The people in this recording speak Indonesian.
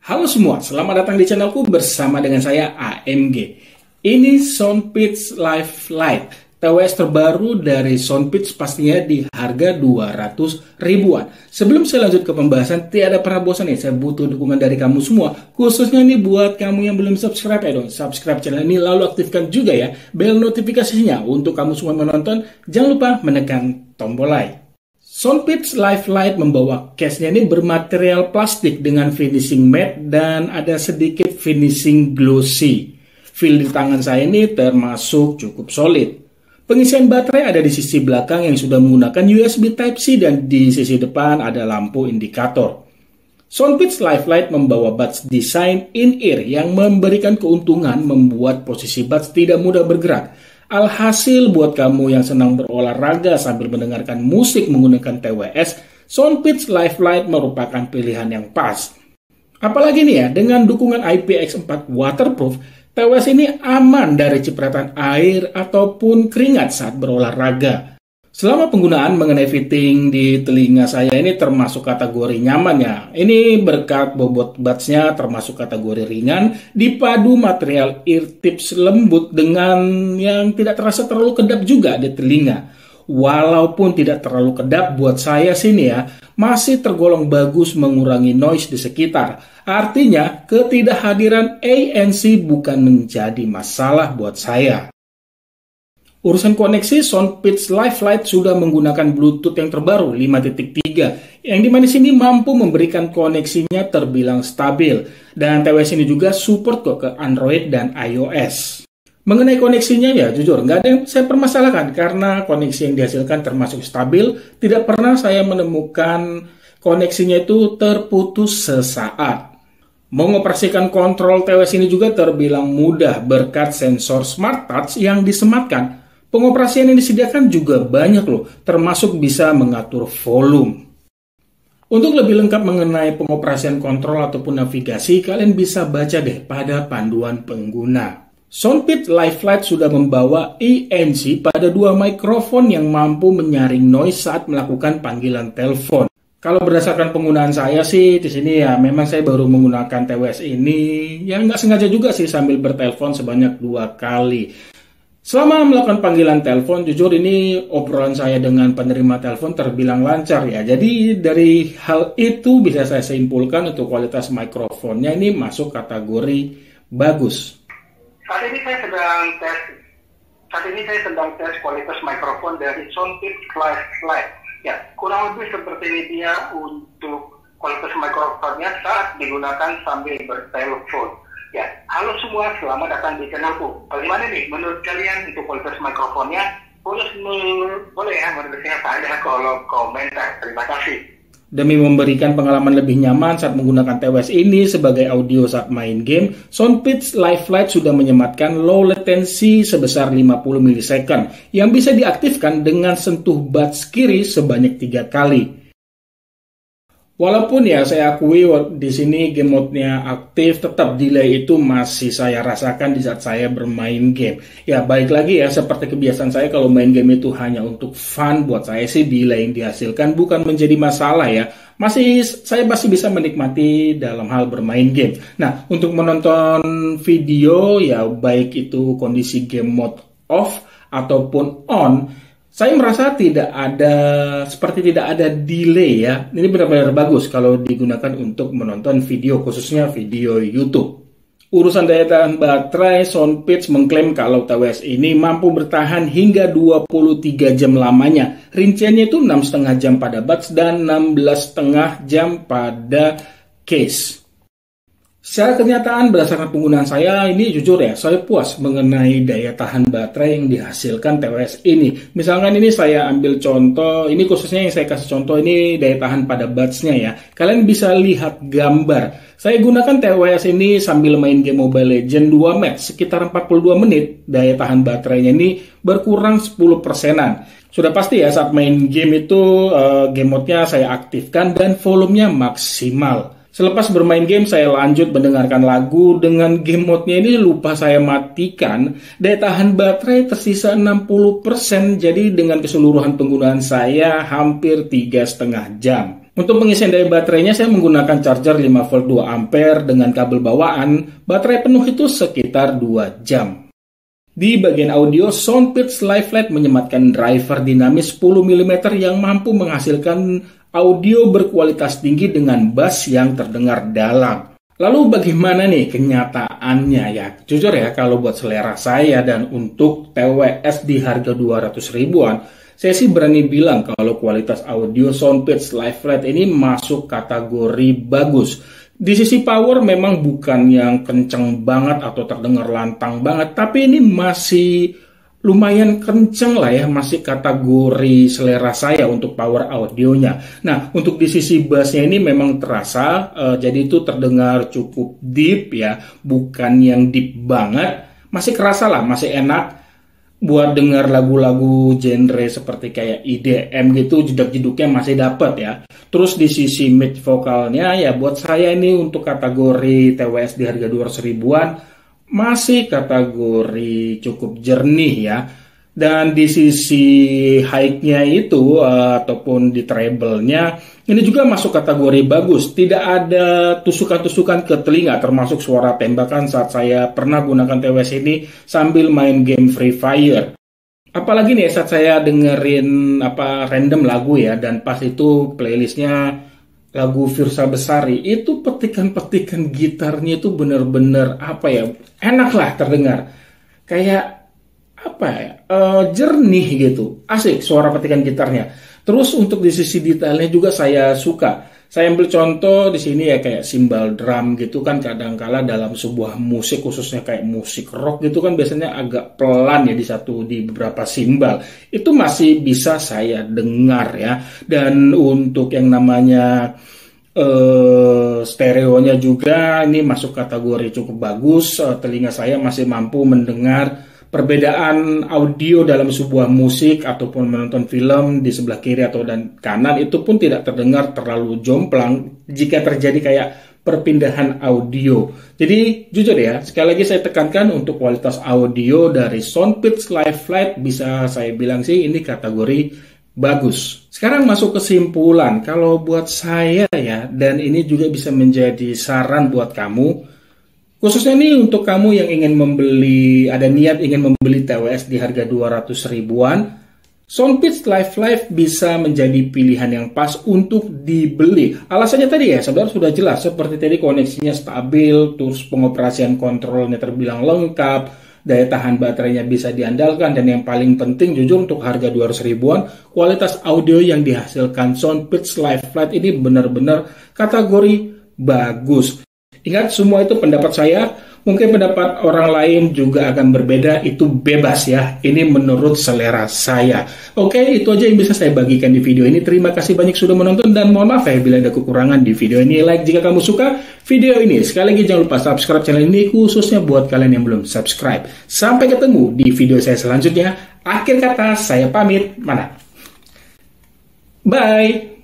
Halo semua, selamat datang di channelku bersama dengan saya AMG. Ini Soundpitch Live Lite, TWS terbaru dari Soundpitch, pastinya di harga 200 ribuan. Sebelum saya lanjut ke pembahasan, tiada pernah bosan nih, saya butuh dukungan dari kamu semua. Khususnya nih buat kamu yang belum subscribe ya dong, subscribe channel ini lalu aktifkan juga ya bel notifikasinya untuk kamu semua menonton. Jangan lupa menekan tombol like. Soundpitch Live Lite membawa case-nya ini bermaterial plastik dengan finishing matte dan ada sedikit finishing glossy. Feel di tangan saya ini termasuk cukup solid. Pengisian baterai ada di sisi belakang yang sudah menggunakan USB Type-C dan di sisi depan ada lampu indikator. Soundpitch Live Lite membawa buds design in-ear yang memberikan keuntungan membuat posisi buds tidak mudah bergerak. Alhasil buat kamu yang senang berolahraga sambil mendengarkan musik menggunakan TWS, Soundpitch Live Lite merupakan pilihan yang pas. Apalagi nih ya, dengan dukungan IPX4 waterproof, TWS ini aman dari cipratan air ataupun keringat saat berolahraga. Selama penggunaan mengenai fitting di telinga saya ini termasuk kategori nyaman ya. Ini berkat bobot buds-nya termasuk kategori ringan, dipadu material ear tips lembut dengan yang tidak terasa terlalu kedap juga di telinga. Walaupun tidak terlalu kedap buat saya sini ya, masih tergolong bagus mengurangi noise di sekitar. Artinya ketidakhadiran ANC bukan menjadi masalah buat saya. Urusan koneksi, Soundpitch Live Lite sudah menggunakan Bluetooth yang terbaru 5.3 yang dimana sini mampu memberikan koneksinya terbilang stabil, dan TWS ini juga support kok ke Android dan iOS. Mengenai koneksinya ya jujur nggak ada yang saya permasalahkan karena koneksi yang dihasilkan termasuk stabil, tidak pernah saya menemukan koneksinya itu terputus sesaat. Mengoperasikan kontrol TWS ini juga terbilang mudah berkat sensor Smart Touch yang disematkan. Pengoperasian yang disediakan juga banyak loh, termasuk bisa mengatur volume. Untuk lebih lengkap mengenai pengoperasian kontrol ataupun navigasi, kalian bisa baca deh pada panduan pengguna. Soundpitch Live Lite sudah membawa ANC pada dua mikrofon yang mampu menyaring noise saat melakukan panggilan telepon. Kalau berdasarkan penggunaan saya sih di sini ya memang saya baru menggunakan TWS ini yang nggak sengaja juga sih sambil bertelepon sebanyak 2 kali. Selama melakukan panggilan telepon, jujur ini obrolan saya dengan penerima telepon terbilang lancar ya. Jadi dari hal itu bisa saya simpulkan untuk kualitas mikrofonnya ini masuk kategori bagus. Saat ini saya sedang tes kualitas mikrofon dari Soundpitch Live Lite. Ya, kurang lebih seperti ini dia untuk kualitas mikrofonnya saat digunakan sambil bertelepon. Ya, halo semua, selamat datang di channelku. Bagaimana nih menurut kalian untuk kualitas mikrofonnya? Boleh ya menulisnya pada kolom komentar. Terima kasih. Demi memberikan pengalaman lebih nyaman saat menggunakan TWS ini sebagai audio saat main game, Soundpitch Live Lite sudah menyematkan low latency sebesar 50 ms yang bisa diaktifkan dengan sentuh buds kiri sebanyak 3 kali. Walaupun ya saya akui di sini game mode-nya aktif, tetap delay itu masih saya rasakan di saat saya bermain game. Ya baik lagi ya, seperti kebiasaan saya kalau main game itu hanya untuk fun, buat saya sih delay yang dihasilkan bukan menjadi masalah ya. Saya masih bisa menikmati dalam hal bermain game. Nah, untuk menonton video ya baik itu kondisi game mode off ataupun on, saya merasa tidak ada delay ya. Ini benar-benar bagus kalau digunakan untuk menonton video, khususnya video YouTube. Urusan daya tahan baterai, Soundpitch mengklaim kalau TWS ini mampu bertahan hingga 23 jam lamanya. Rinciannya itu 6,5 jam pada buds dan 16,5 jam pada case. Secara kenyataan berdasarkan penggunaan saya ini jujur ya, saya puas mengenai daya tahan baterai yang dihasilkan TWS ini. Misalkan ini saya ambil contoh, ini khususnya yang saya kasih contoh ini daya tahan pada buds-nya ya. Kalian bisa lihat gambar. Saya gunakan TWS ini sambil main game Mobile Legends 2 match, sekitar 42 menit daya tahan baterainya ini berkurang 10%-an. Sudah pasti ya saat main game itu game mode-nya saya aktifkan dan volumenya maksimal. Selepas bermain game, saya lanjut mendengarkan lagu. Dengan game mode-nya ini lupa saya matikan. Daya tahan baterai tersisa 60%, jadi dengan keseluruhan penggunaan saya hampir 3,5 jam. Untuk pengisian daya baterainya saya menggunakan charger 5 volt 2 ampere dengan kabel bawaan. Baterai penuh itu sekitar 2 jam. Di bagian audio, Soundpeats Live Lite menyematkan driver dinamis 10 mm yang mampu menghasilkan audio berkualitas tinggi dengan bass yang terdengar dalam. Lalu bagaimana nih kenyataannya ya? Jujur ya, kalau buat selera saya dan untuk TWS di harga 200 ribuan, saya sih berani bilang kalau kualitas audio Soundpeats Live Lite ini masuk kategori bagus. Di sisi power memang bukan yang kenceng banget atau terdengar lantang banget, tapi ini masih lumayan kenceng lah ya, masih kategori selera saya untuk power audionya. Nah, untuk di sisi bassnya ini memang terasa, jadi itu terdengar cukup deep ya, bukan yang deep banget, masih kerasa lah, masih enak buat dengar lagu-lagu genre seperti kayak IDM gitu, jedak-jeduknya masih dapet ya. Terus di sisi mid vokalnya ya buat saya ini untuk kategori TWS di harga 200 ribuan masih kategori cukup jernih ya. Dan di sisi high-nya itu ataupun di treble-nya ini juga masuk kategori bagus. Tidak ada tusukan-tusukan ke telinga termasuk suara tembakan saat saya pernah gunakan TWS ini sambil main game Free Fire. Apalagi nih saat saya dengerin random lagu ya, dan pas itu playlistnya lagu Firsa Besari, itu petikan-petikan gitarnya itu bener-bener enak lah terdengar. Kayak jernih gitu, asik suara petikan gitarnya. Terus untuk di sisi detailnya juga saya suka. Saya ambil contoh di sini ya kayak simbal drum gitu kan, kadang-kala dalam sebuah musik khususnya kayak musik rock gitu kan biasanya agak pelan ya di beberapa simbal. Itu masih bisa saya dengar ya. Dan untuk yang namanya stereonya juga ini masuk kategori cukup bagus. Telinga saya masih mampu mendengar perbedaan audio dalam sebuah musik ataupun menonton film di sebelah kiri atau dan kanan itu pun tidak terdengar terlalu jomplang jika terjadi kayak perpindahan audio. Jadi jujur ya, sekali lagi saya tekankan untuk kualitas audio dari Soundpeats Live Lite bisa saya bilang sih ini kategori bagus. Sekarang masuk kesimpulan. Kalau buat saya ya, dan ini juga bisa menjadi saran buat kamu, khususnya nih untuk kamu yang ingin ada niat ingin membeli TWS di harga 200 ribuan, Soundpeats Live Lite bisa menjadi pilihan yang pas untuk dibeli. Alasannya tadi ya, sebenarnya sudah jelas. Seperti tadi koneksinya stabil, terus pengoperasian kontrolnya terbilang lengkap, daya tahan baterainya bisa diandalkan, dan yang paling penting jujur untuk harga 200 ribuan, kualitas audio yang dihasilkan Soundpeats Live Lite ini benar-benar kategori bagus. Ingat, semua itu pendapat saya. Mungkin pendapat orang lain juga akan berbeda. Itu bebas ya. Ini menurut selera saya. Oke, itu aja yang bisa saya bagikan di video ini. Terima kasih banyak sudah menonton. Dan mohon maaf ya bila ada kekurangan di video ini. Like jika kamu suka video ini. Sekali lagi jangan lupa subscribe channel ini. Khususnya buat kalian yang belum subscribe. Sampai ketemu di video saya selanjutnya. Akhir kata, saya pamit. Bye.